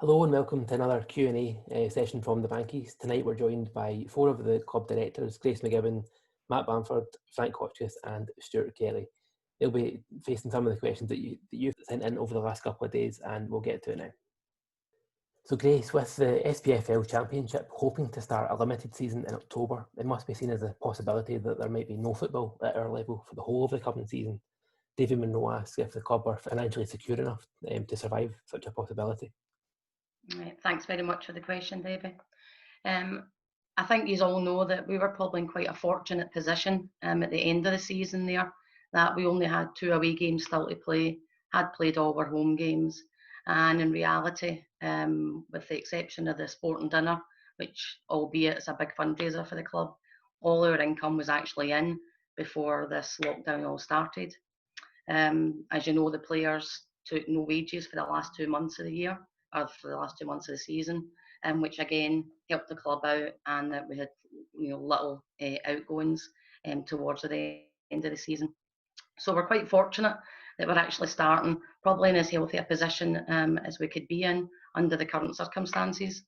Hello and welcome to another Q&A session from the Bankies. Tonight we're joined by four of the club directors, Grace McGibbon, Matt Bamford, Frank Hotchkiss and Stuart Kelly. They'll be facing some of the questions that you've sent in over the last couple of days, and we'll get to it now. So Grace, with the SPFL Championship hoping to start a limited season in October, it must be seen as a possibility that there might be no football at our level for the whole of the coming season. David Monroe asks if the club are financially secure enough to survive such a possibility. Right, thanks very much for the question, David. I think you all know that we were probably in quite a fortunate position at the end of the season there, that we only had 2 away games still to play, had played all our home games, and in reality, with the exception of the sporting dinner, which albeit is a big fundraiser for the club, all our income was actually in before this lockdown all started. As you know, the players took no wages for the last 2 months of the year, or for the last 2 months of the season, which again helped the club out, and that we had little outgoings towards the end of the season. So we're quite fortunate that we're actually starting probably in as healthy a position as we could be in under the current circumstances.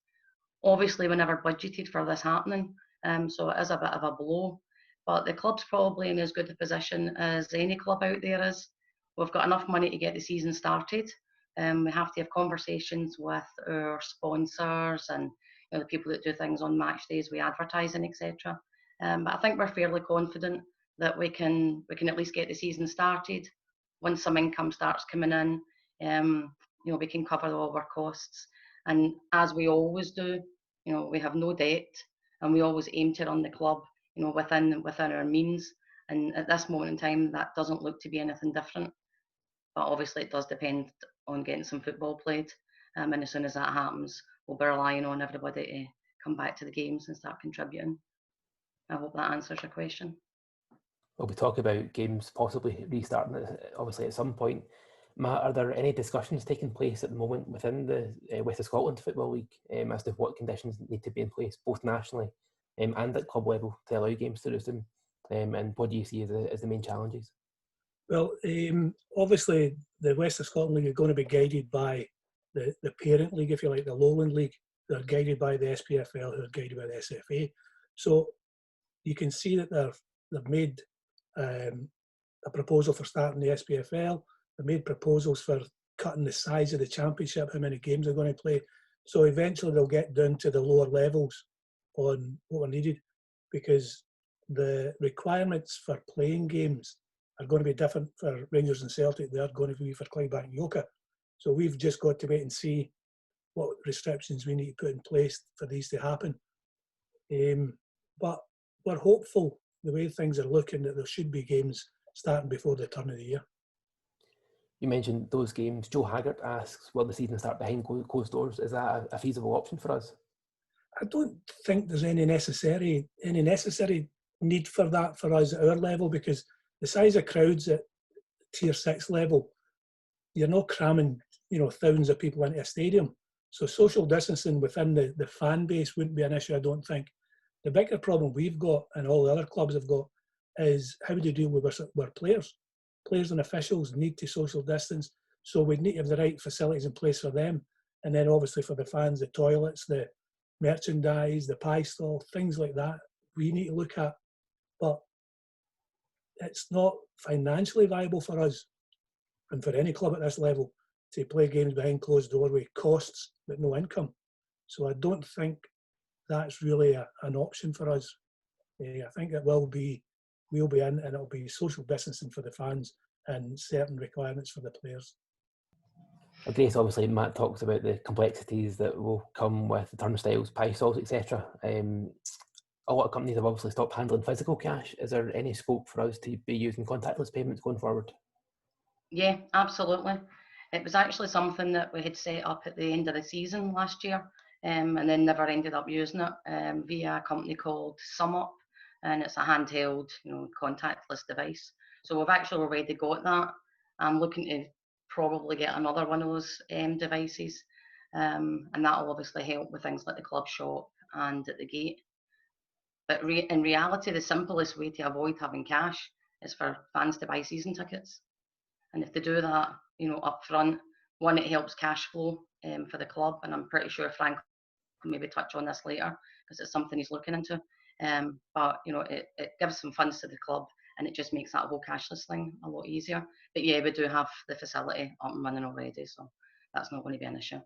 Obviously, we never budgeted for this happening, so it is a bit of a blow. But the club's probably in as good a position as any club out there is. We've got enough money to get the season started. We have to have conversations with our sponsors and the people that do things on match days, with advertising, etc. But I think we're fairly confident that we can at least get the season started. Once some income starts coming in, we can cover all our costs. And as we always do, we have no debt, and we always aim to run the club, within our means. And at this moment in time, that doesn't look to be anything different. But obviously, it does depend on getting some football played. And as soon as that happens, we'll be relying on everybody to come back to the games and start contributing. I hope that answers your question. Well, we talk about games possibly restarting, obviously, at some point. Matt, are there any discussions taking place at the moment within the West of Scotland Football League as to what conditions need to be in place, both nationally and at club level, to allow games to resume? And what do you see as the main challenges? Well, obviously, the West of Scotland League are going to be guided by the parent league, if you like, the Lowland League. They're guided by the SPFL, who are guided by the SFA. So you can see that they've made a proposal for starting the SPFL. They've made proposals for cutting the size of the championship, how many games they're going to play. So eventually they'll get down to the lower levels on what are needed, because the requirements for playing games are going to be different for Rangers and Celtic. They are going to be for Clydebank and Yoka. So we've just got to wait and see what restrictions we need to put in place for these to happen. But we're hopeful, the way things are looking, that there should be games starting before the turn of the year. You mentioned those games. Joe Haggart asks, will the season start behind closed doors? Is that a feasible option for us? I don't think there's any necessary need for that for us at our level, because the size of crowds at Tier 6 level, you're not cramming thousands of people into a stadium. So social distancing within the fan base wouldn't be an issue, I don't think. The bigger problem we've got, and all the other clubs have got, is how do you deal with our players? Players and officials need to social distance, so we need to have the right facilities in place for them. And then obviously for the fans, the toilets, the merchandise, the pie stall, things like that, we need to look at. But it's not financially viable for us and for any club at this level to play games behind closed doors with costs but no income. So I don't think that's really an option for us. I think we'll be in, and it'll be social distancing for the fans and certain requirements for the players. Grace, obviously, Matt talks about the complexities that will come with the turnstiles, pie stalls, etc. A lot of companies have obviously stopped handling physical cash. Is there any scope for us to be using contactless payments going forward? Yeah, absolutely. It was actually something that we had set up at the end of the season last year, and then never ended up using it via a company called SumUp, and it's a handheld, contactless device. So we've actually already got that. I'm looking to probably get another one of those devices, and that will obviously help with things like the club shop and at the gate. But in reality, the simplest way to avoid having cash is for fans to buy season tickets. And if they do that, up front, one, it helps cash flow for the club, and I'm pretty sure Frank will maybe touch on this later because it's something he's looking into. But you know, it gives some funds to the club, and it just makes that whole cashless thing a lot easier. But yeah, we do have the facility up and running already, so that's not going to be an issue.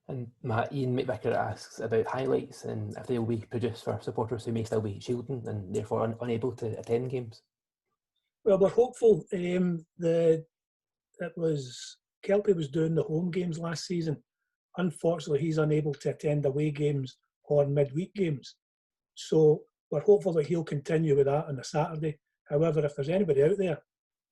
And Matt, Ian McVicker asks about highlights and if they will be produced for supporters who may still be shielding and therefore unable to attend games. Well, we're hopeful. Kelpie was doing the home games last season. Unfortunately, he's unable to attend away games or midweek games. So we're hopeful that he'll continue with that on a Saturday. However, if there's anybody out there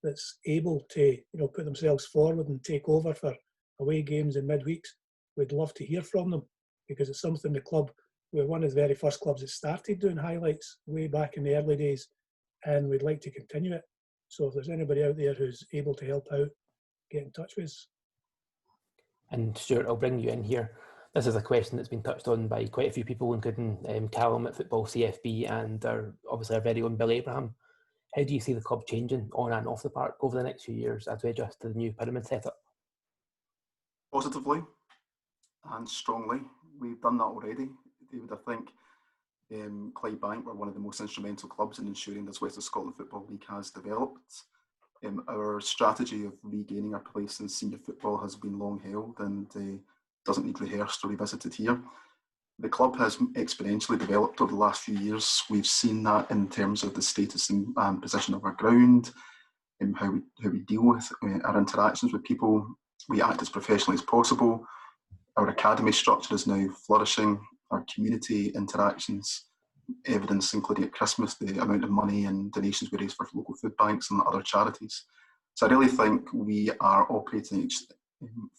that's able to, put themselves forward and take over for away games and midweeks, we'd love to hear from them, because it's something the club, we're one of the very first clubs that started doing highlights way back in the early days, and we'd like to continue it. So if there's anybody out there who's able to help out, get in touch with us. And Stuart, I'll bring you in here. This is a question that's been touched on by quite a few people, including Callum at Football CFB and obviously our very own Bill Abraham. How do you see the club changing on and off the park over the next few years as we adjust to the new pyramid setup? Positively and strongly. We've done that already, David. I think Clydebank were one of the most instrumental clubs in ensuring this West of Scotland Football League has developed. Our strategy of regaining our place in senior football has been long held and doesn't need rehearsed or revisited here. The club has exponentially developed over the last few years. We've seen that in terms of the status and position of our ground, and how we deal with our interactions with people. We act as professionally as possible. Our academy structure is now flourishing. Our community interactions, evidence including at Christmas, the amount of money and donations we raise for local food banks and other charities. So I really think we are operating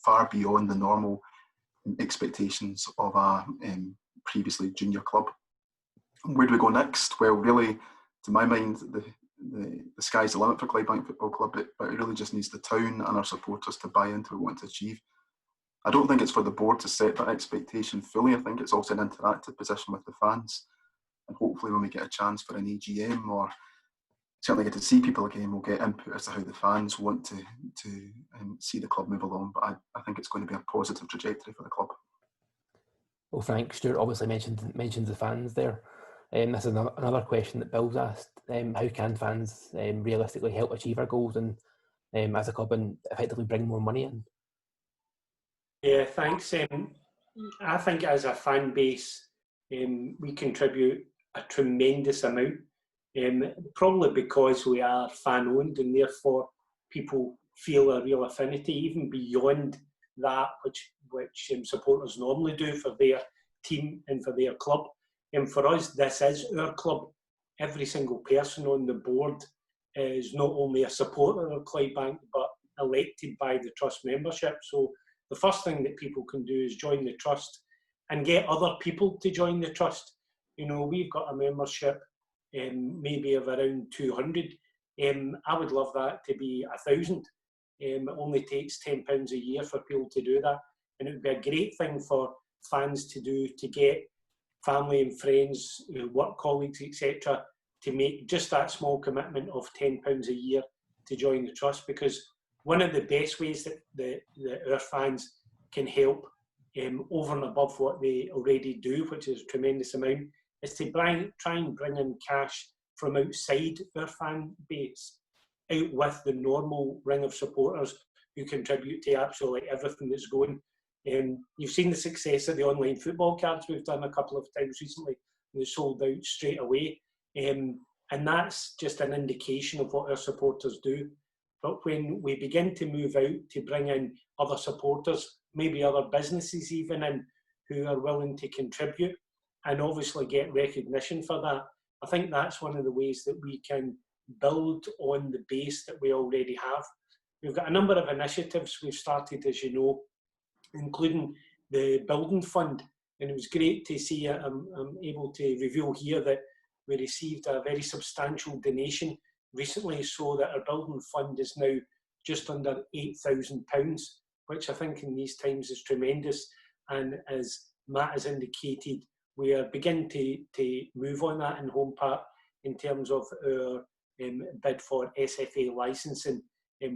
far beyond the normal expectations of a previously junior club. Where do we go next? Well, really, to my mind, the sky's the limit for Clydebank Football Club, but it really just needs the town and our supporters to buy into what we want to achieve. I don't think it's for the board to set that expectation fully. I think it's also an interactive position with the fans. And hopefully when we get a chance for an AGM or certainly get to see people again, we'll get input as to how the fans want to see the club move along. But I think it's going to be a positive trajectory for the club. Well, Frank, Stuart obviously mentioned the fans there. This is another question that Bill's asked. How can fans realistically help achieve our goals and as a club and effectively bring more money in? Yeah, thanks. I think as a fan base, we contribute a tremendous amount, probably because we are fan-owned and therefore people feel a real affinity, even beyond that which supporters normally do for their team and for their club. For us, this is our club. Every single person on the board is not only a supporter of Clydebank, but elected by the trust membership. So the first thing that people can do is join the trust and get other people to join the trust. We've got a membership maybe of around 200. I would love that to be 1,000. It only takes £10 a year for people to do that. And it would be a great thing for fans to do, to get family and friends, work colleagues, etc., to make just that small commitment of £10 a year to join the trust. Because one of the best ways that our fans can help over and above what they already do, which is a tremendous amount, is to try and bring in cash from outside our fan base, out with the normal ring of supporters who contribute to absolutely everything that's going. You've seen the success of the online football cards we've done a couple of times recently, and they sold out straight away. And that's just an indication of what our supporters do. But when we begin to move out to bring in other supporters, maybe other businesses even in, who are willing to contribute and obviously get recognition for that, I think that's one of the ways that we can build on the base that we already have. We've got a number of initiatives we've started, as you know, including the building fund, and it was great to see. I'm able to reveal here that we received a very substantial donation recently, so that our building fund is now just under £8,000, which I think in these times is tremendous. And as Matt has indicated, we are beginning to move on that in Home Park in terms of our bid for SFA licensing.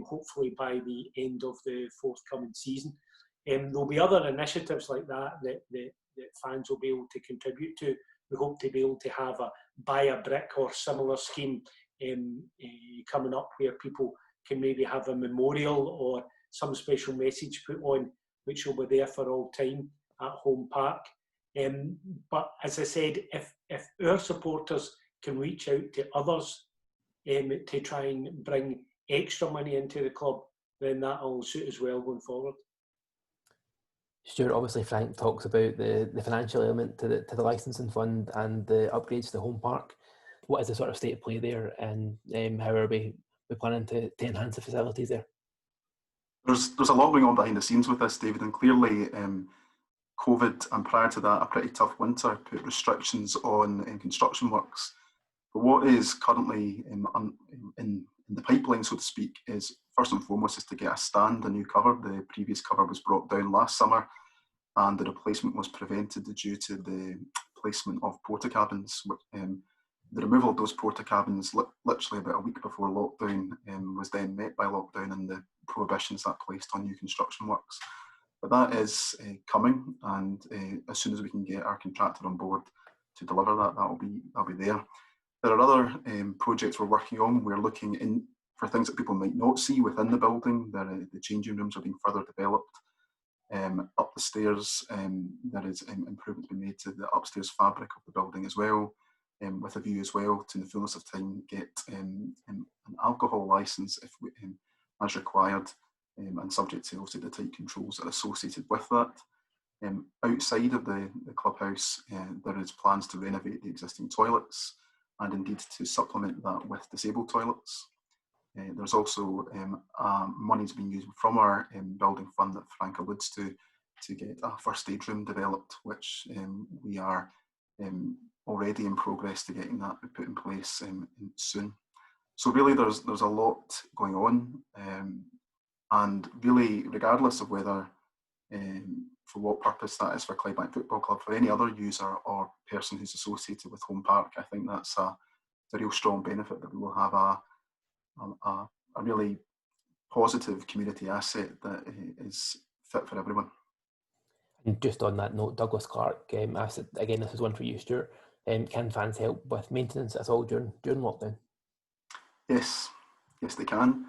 hopefully by the end of the forthcoming season. There'll be other initiatives like that fans will be able to contribute to. We hope to be able to have a buy a brick or similar scheme coming up, where people can maybe have a memorial or some special message put on, which will be there for all time at Home Park. But as I said, if our supporters can reach out to others to try and bring extra money into the club, then that will suit us well going forward. Stuart, obviously Frank talks about the financial element to the licensing fund and the upgrades to the Home Park. What is the sort of state of play there, and how are we planning to enhance the facilities there? There's a lot going on behind the scenes with this, David, and clearly COVID and prior to that a pretty tough winter put restrictions on construction works. But what is currently in the pipeline, so to speak, is first and foremost is to get a stand, a new cover. The previous cover was brought down last summer and the replacement was prevented due to the placement of porta cabins. The removal of those porta cabins literally about a week before lockdown was then met by lockdown and the prohibitions that placed on new construction works. But that is coming, and as soon as we can get our contractor on board to deliver that, that'll be there. There are other projects we're working on. We're looking in for things that people might not see within the building. The changing rooms are being further developed. Up the stairs, there is improvements being made to the upstairs fabric of the building as well, with a view as well to, in the fullness of time, get an alcohol licence as required, and subject to also the tight controls that are associated with that. Outside of the clubhouse, there is plans to renovate the existing toilets and indeed to supplement that with disabled toilets. There's also money's being used from our building fund that Frank alludes to get a first aid room developed, which we are already in progress to getting that put in place soon. So really there's a lot going on, and really regardless of whether for what purpose that is for Clydebank Football Club, for any other user or person who's associated with Home Park, I think that's a real strong benefit, that we will have a really positive community asset that is fit for everyone. And just on that note, Douglas Clark asked, again, this is one for you, Stuart, can fans help with maintenance at all during lockdown? Yes they can,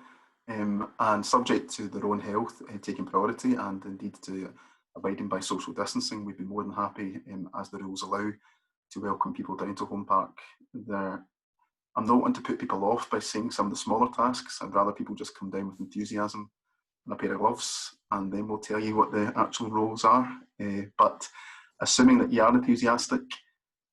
and subject to their own health taking priority and indeed to abiding by social distancing, we'd be more than happy, as the rules allow, to welcome people down to Home Park. I'm not one to put people off by saying some of the smaller tasks. I'd rather people just come down with enthusiasm and a pair of gloves, and then we'll tell you what the actual roles are. But assuming that you are enthusiastic,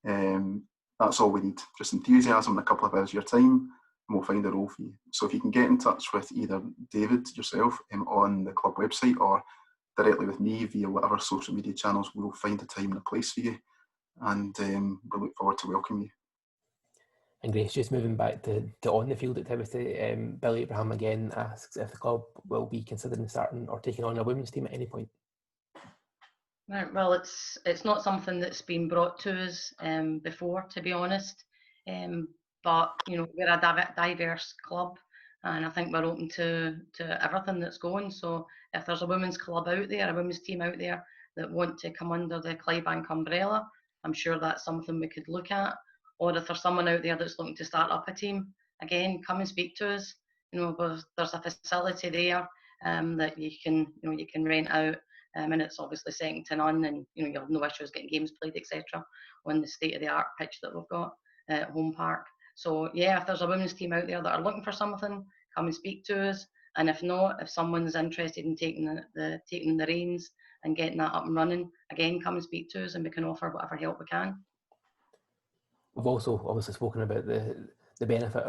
that's all we need. Just enthusiasm and a couple of hours of your time, and we'll find a role for you. So if you can get in touch with either David, yourself, on the club website, or directly with me via whatever social media channels, we'll find a time and a place for you, and we'll look forward to welcoming you. And Grace, just moving back to on the field activity, Billy Abraham again asks if the club will be considering starting or taking on a women's team at any point. Right, well, it's not something that's been brought to us before, to be honest. But you know, we're a diverse club, and I think we're open to everything that's going. So if there's a women's club out there, a women's team out there that want to come under the Clydebank umbrella, I'm sure that's something we could look at. Or if there's someone out there that's looking to start up a team, again, come and speak to us. You know, there's a facility there that you can rent out, and it's obviously second to none, and you know, you have no issues getting games played, etc. on the state-of-the-art pitch that we've got at Home Park. So yeah, if there's a women's team out there that are looking for something, come and speak to us. And if not, if someone's interested in taking the reins and getting that up and running, again, come and speak to us, and we can offer whatever help we can. We've also obviously spoken about the benefit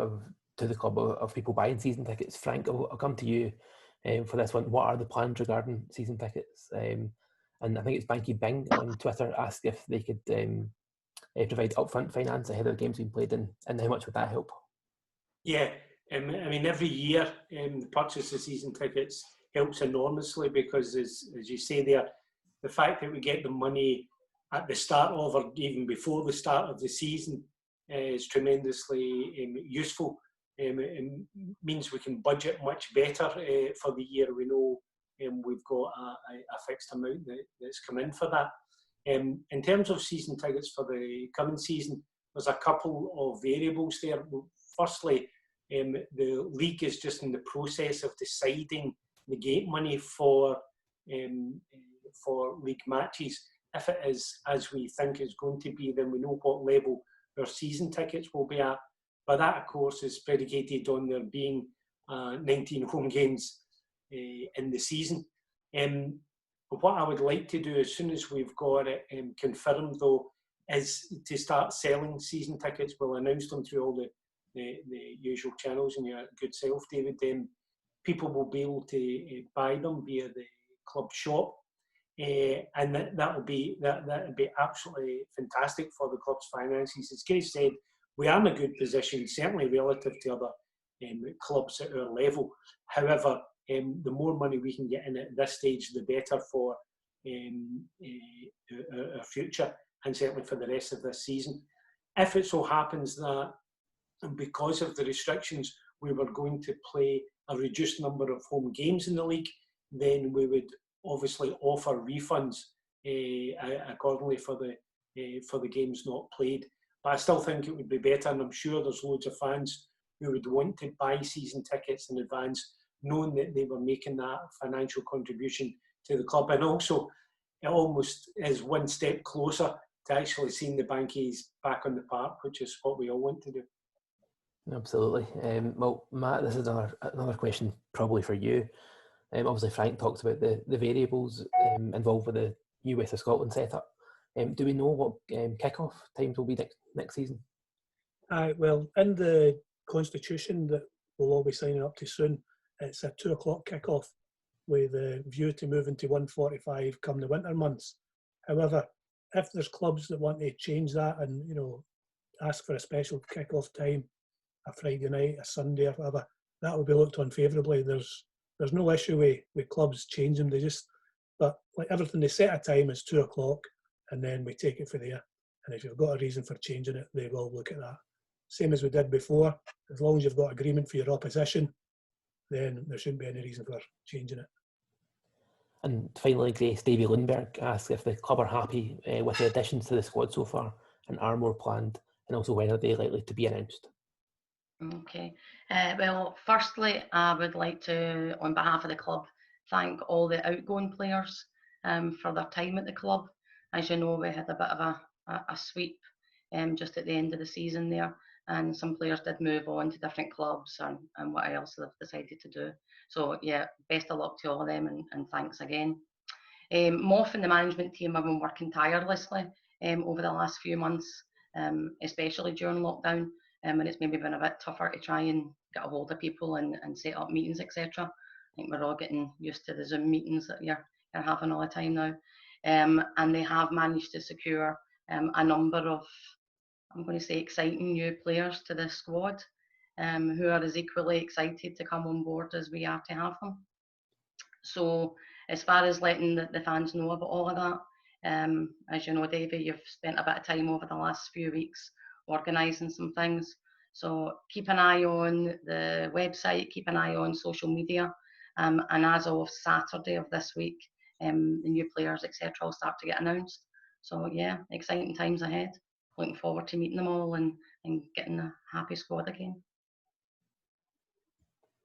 to the club of people buying season tickets. Frank, I'll come to you for this one. What are the plans regarding season tickets? And I think it's Banky Bing on Twitter asked if they could provide upfront finance ahead of the games being played, and how much would that help? Yeah, I mean, every year the purchase of season tickets helps enormously, because as you say there, the fact that we get the money at the start of, or even before the start of the season, is tremendously useful. It means we can budget much better for the year. We know we've got a fixed amount that's come in for that. In terms of season tickets for the coming season, there's a couple of variables there. Firstly, the league is just in the process of deciding the gate money for league matches. If it is as we think it's going to be, then we know what level our season tickets will be at. But that, of course, is predicated on there being 19 home games in the season. But what I would like to do as soon as we've got it confirmed, though, is to start selling season tickets. We'll announce them through all the usual channels, and your good self, David. People will be able to buy them via the club shop, and that would be absolutely fantastic for the club's finances. As Grace said, we are in a good position, certainly relative to other clubs at our level. However, the more money we can get in at this stage, the better for our future, and certainly for the rest of this season. If it so happens that because of the restrictions we were going to play a reduced number of home games in the league, then we would obviously offer refunds accordingly for the games not played. But I still think it would be better, and I'm sure there's loads of fans who would want to buy season tickets in advance, knowing that they were making that financial contribution to the club. And also, it almost is one step closer to actually seeing the Bankies back on the park, which is what we all want to do. Absolutely. Well, Matt, this is another question probably for you. Obviously, Frank talked about the variables involved with the new West of Scotland setup. Do we know what kickoff times will be next season? Well, in the constitution that we'll all be signing up to soon, it's a 2 o'clock kickoff with a view to moving to 1:45 come the winter months. However, if there's clubs that want to change that and ask for a special kickoff time, a Friday night, a Sunday, or whatever, that will be looked on favourably. There's no issue with clubs changing them. But like everything, they set a time as 2 o'clock, and then we take it from there. And if you've got a reason for changing it, they will look at that. Same as we did before. As long as you've got agreement for your opposition, then there shouldn't be any reason for changing it. And finally, Grace, Davy Lundberg asked if the club are happy with the additions to the squad so far and are more planned, and also when are they likely to be announced. Okay. Well, firstly, I would like to, on behalf of the club, thank all the outgoing players for their time at the club. As you know, we had a bit of a sweep just at the end of the season there, and some players did move on to different clubs and what else they've decided to do. So yeah, best of luck to all of them, and thanks again. Moff and the management team have been working tirelessly over the last few months, especially during lockdown, and it's maybe been a bit tougher to try and get a hold of people and set up meetings, etc. I think we're all getting used to the Zoom meetings that you're having all the time now. And they have managed to secure a number of, I'm going to say, exciting new players to the squad, who are as equally excited to come on board as we are to have them. So as far as letting the fans know about all of that, as you know, Davey, you've spent a bit of time over the last few weeks organising some things. So keep an eye on the website, keep an eye on social media, and as of Saturday of this week, the new players, etc., will start to get announced. So yeah, exciting times ahead. Looking forward to meeting them all and getting a happy squad again.